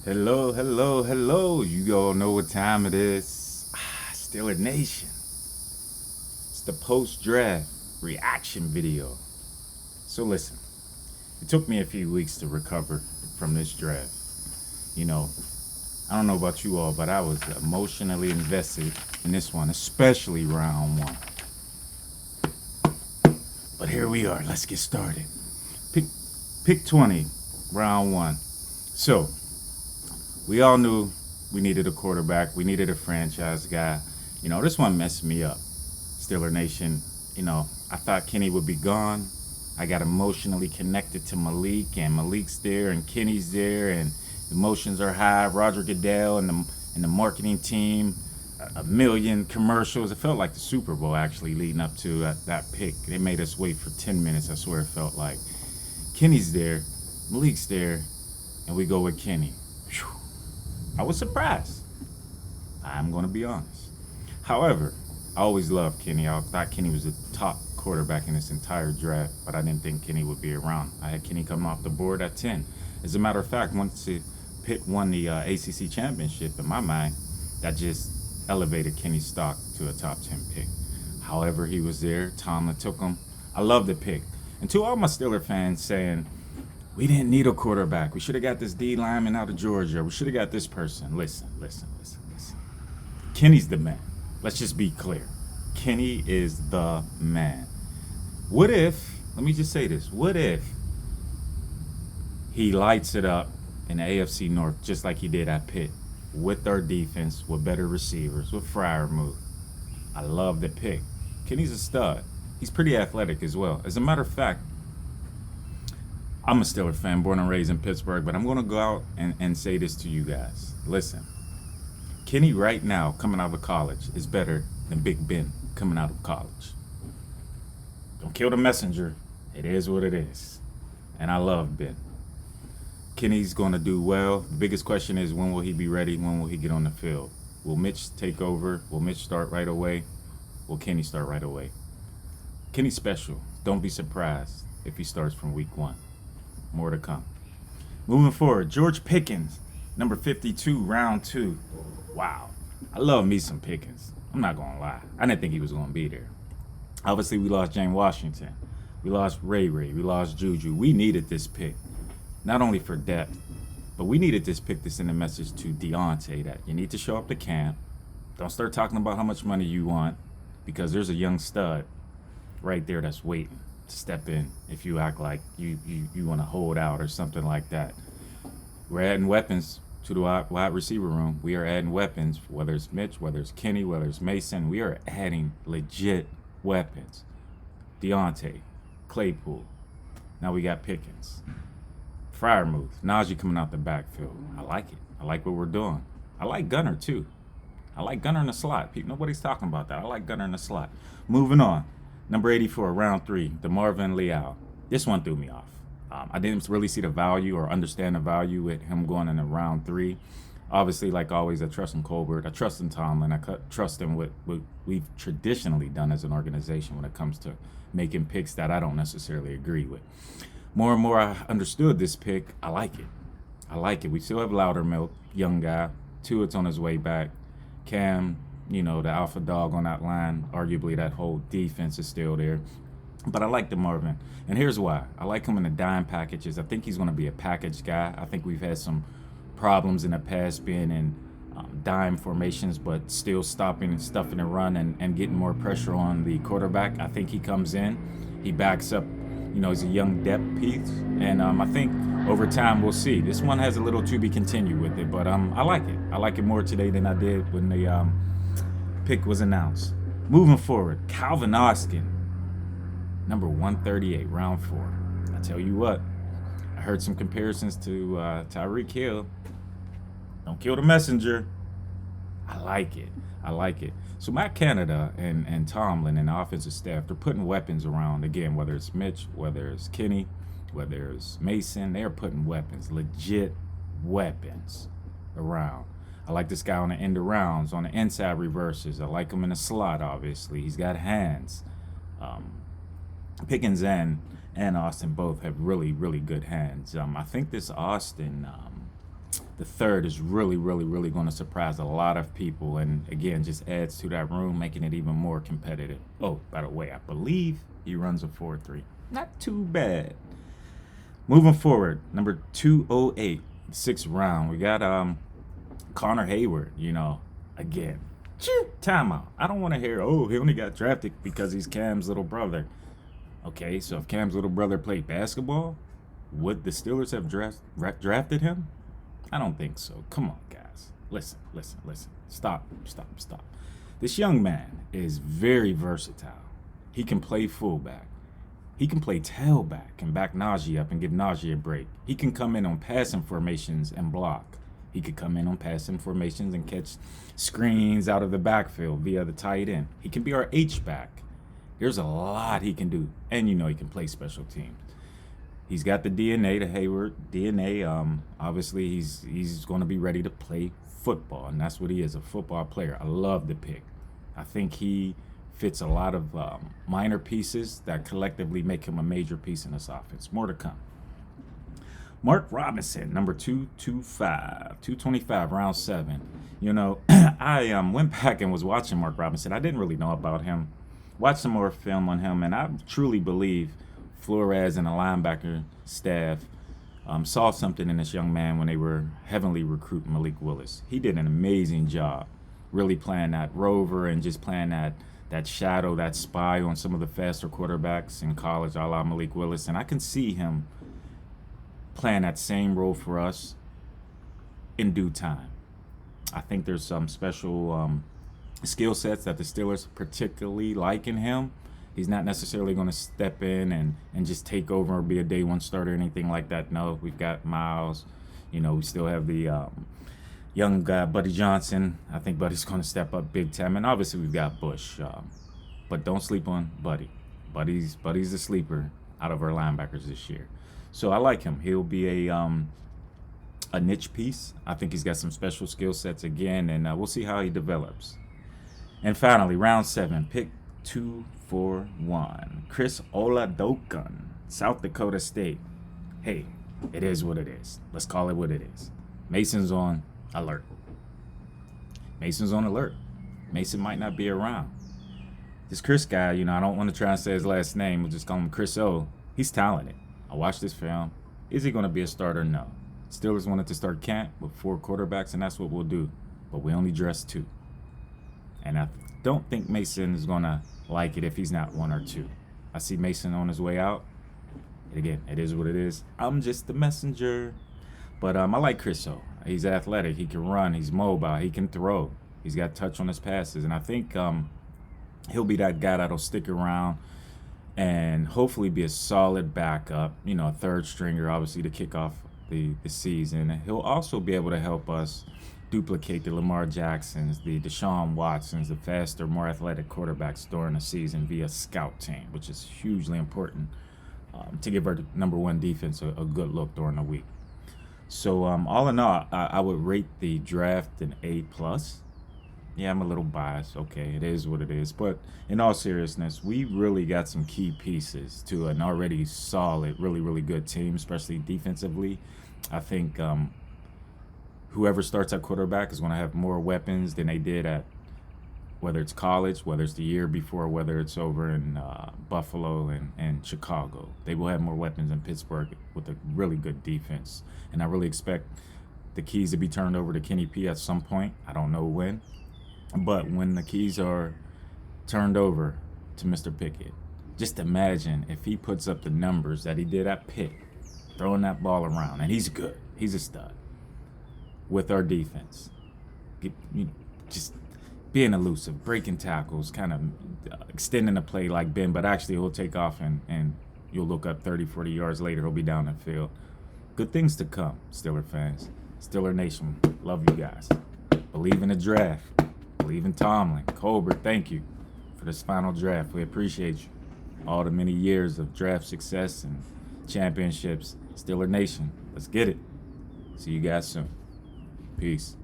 Hello, hello, hello. You all know what time it is. Steeler Nation. It's the post draft reaction video. So, listen, it took me a few weeks to recover from this draft. You know, I don't know about you all, but I was emotionally invested in this one, especially round one. But here we are. Let's get started. Pick, pick 20, round one. So, we all knew we needed a quarterback. We needed a franchise guy. This one messed me up. Steeler Nation, I thought Kenny would be gone. I got emotionally connected to Malik, and Malik's there, and Kenny's there, and emotions are high. Roger Goodell and the marketing team, a million commercials. It felt like the Super Bowl actually leading up to that pick. They made us wait for 10 minutes. I swear it felt like Kenny's there, Malik's there, and we go with Kenny. Whew. I was surprised. I'm going to be honest. However, I always loved Kenny. I thought Kenny was the top quarterback in this entire draft, but I didn't think Kenny would be around. I had Kenny coming off the board at 10. As a matter of fact, once Pitt won the ACC championship, in my mind, that just elevated Kenny's stock to a top 10 pick. However, he was there. Tomlin took him. I love the pick. And to all my Steeler fans saying, we didn't need a quarterback. We should have got this D lineman out of Georgia. We should have got this person. Listen. Kenny's the man. Let's just be clear. Kenny is the man. What if, let me just say this, what if he lights it up in the AFC North just like he did at Pitt with our defense, with better receivers, with Freiermuth? I love the pick. Kenny's a stud. He's pretty athletic as well. As a matter of fact, I'm a Steeler fan, born and raised in Pittsburgh, but I'm going to go out and say this to you guys. Listen, Kenny right now, coming out of college, is better than Big Ben coming out of college. Don't kill the messenger. It is what it is. And I love Ben. Kenny's going to do well. The biggest question is, when will he be ready? When will he get on the field? Will Mitch take over? Will Mitch start right away? Will Kenny start right away? Kenny's special. Don't be surprised if he starts from week one. More to come. Moving forward, George Pickens, number 52, round two. Wow. I love me some Pickens. I'm not going to lie. I didn't think he was going to be there. Obviously, we lost James Washington. We lost Ray. We lost Juju. We needed this pick, not only for depth, but we needed this pick to send a message to Deontay that you need to show up to camp. Don't start talking about how much money you want, because there's a young stud right there that's waiting to step in if you act like you want to hold out or something like that. We're adding weapons to the wide receiver room. We are adding weapons, whether it's Mitch, whether it's Kenny, whether it's Mason. We are adding legit weapons. Deontay, Claypool. Now we got Pickens. Freiermuth, Najee coming out the backfield. I like it. I like what we're doing. I like Gunner too. I like Gunner in the slot. Nobody's talking about that. I like Gunner in the slot. Moving on. Number 84, round three, DeMarvin Leal. This one threw me off. I didn't really see the value or understand the value with him going in the round three. Obviously, like always, I trust in Colbert. I trust in Tomlin. I trust in what we've traditionally done as an organization when it comes to making picks that I don't necessarily agree with. More and more I understood this pick. I like it. We still have Loudermilk, young guy. Tuitt's on his way back. Cam, the alpha dog on that line. Arguably, that whole defense is still there. But I like DeMarvin. And here's why. I like him in the dime packages. I think he's going to be a package guy. I think we've had some problems in the past being in dime formations, but still stopping and stuffing the run and getting more pressure on the quarterback. I think he comes in. He backs up. He's a young depth piece. And I think over time we'll see. This one has a little to be continued with it, but I like it. I like it more today than I did when the pick was announced. Moving forward, Calvin Austin, number 138, round four. I tell you what, I heard some comparisons to Tyreek Hill. Don't kill the messenger. I like it. So Matt Canada and Tomlin and the offensive staff, they're putting weapons around. Again, whether it's Mitch, whether it's Kenny, whether it's Mason, they're putting weapons, legit weapons around. I like this guy on the end of rounds, on the inside reverses. I like him in the slot, obviously. He's got hands. Pickens and Austin both have really, really good hands. I think this Austin, The third is really, really, really going to surprise a lot of people, and again, just adds to that room, making it even more competitive. Oh, by the way, I believe he runs a 4.3. Not too bad. Moving forward, number 208, sixth round, we got Connor Hayward. Again, timeout. I don't want to hear, oh, he only got drafted because he's Cam's little brother. Okay, so if Cam's little brother played basketball, would the Steelers have drafted him? I don't think so. Come on, guys. Listen. Stop. This young man is very versatile. He can play fullback. He can play tailback and back Najee up and give Najee a break. He can come in on passing formations and block. He could come in on passing formations and catch screens out of the backfield via the tight end. He can be our H-back. There's a lot he can do. And he can play special teams. He's got the DNA, the Hayward DNA. Obviously, he's going to be ready to play football, and that's what he is, a football player. I love the pick. I think he fits a lot of minor pieces that collectively make him a major piece in this offense. More to come. Mark Robinson, number 225, round 7. I went back and was watching Mark Robinson. I didn't really know about him. Watched some more film on him, and I truly believe Flores and the linebacker staff saw something in this young man when they were heavily recruiting Malik Willis. He did an amazing job really playing that rover and just playing that shadow, that spy on some of the faster quarterbacks in college, a la Malik Willis. And I can see him playing that same role for us in due time. I think there's some special skill sets that the Steelers particularly like in him. He's not necessarily going to step in and just take over or be a day one starter or anything like that. No, we've got Miles. We still have the young guy, Buddy Johnson. I think Buddy's going to step up big time. And obviously we've got Bush. But don't sleep on Buddy. Buddy's the sleeper out of our linebackers this year. So I like him. He'll be a niche piece. I think he's got some special skill sets again, and we'll see how he develops. And finally, round 7, pick 241, Chris Oladokun, South Dakota State. Hey, it is what it is. Let's call it what it is. Mason's on alert. Mason might not be around. This Chris guy, I don't want to try and say his last name. We'll just call him Chris O. He's talented. I watched this film. Is he going to be a starter? No. Steelers wanted to start camp with 4 quarterbacks, and that's what we'll do. But we only dress 2. And I don't think Mason is going to like it if he's not 1 or 2. I see Mason on his way out. And again, it is what it is. I'm just the messenger. But I like Chris O. He's athletic. He can run. He's mobile. He can throw. He's got touch on his passes. And I think he'll be that guy that'll stick around and hopefully be a solid backup, a third stringer, obviously, to kick off the season. And he'll also be able to help us duplicate the Lamar Jacksons, the Deshaun Watsons, the faster, more athletic quarterbacks during the season via scout team, which is hugely important to give our number 1 defense a good look during the week. So all in all, I would rate the draft an A+. Yeah, I'm a little biased. Okay, it is what it is. But in all seriousness, we really got some key pieces to an already solid, really, really good team, especially defensively. I think whoever starts at quarterback is going to have more weapons than they did at whether it's college, whether it's the year before, whether it's over in Buffalo and Chicago. They will have more weapons in Pittsburgh with a really good defense. And I really expect the keys to be turned over to Kenny P at some point. I don't know when. But when the keys are turned over to Mr. Pickett, just imagine if he puts up the numbers that he did at Pitt, throwing that ball around, and he's good. He's a stud with our defense. Just being elusive, breaking tackles, kind of extending the play like Ben, but actually he'll take off and you'll look up 30, 40 yards later, he'll be down the field. Good things to come, Steeler fans. Steeler Nation, love you guys. Believe in the draft. Believe in Tomlin. Colbert, thank you for this final draft. We appreciate you. All the many years of draft success and championships. Steeler Nation, let's get it. See you guys soon. Peace.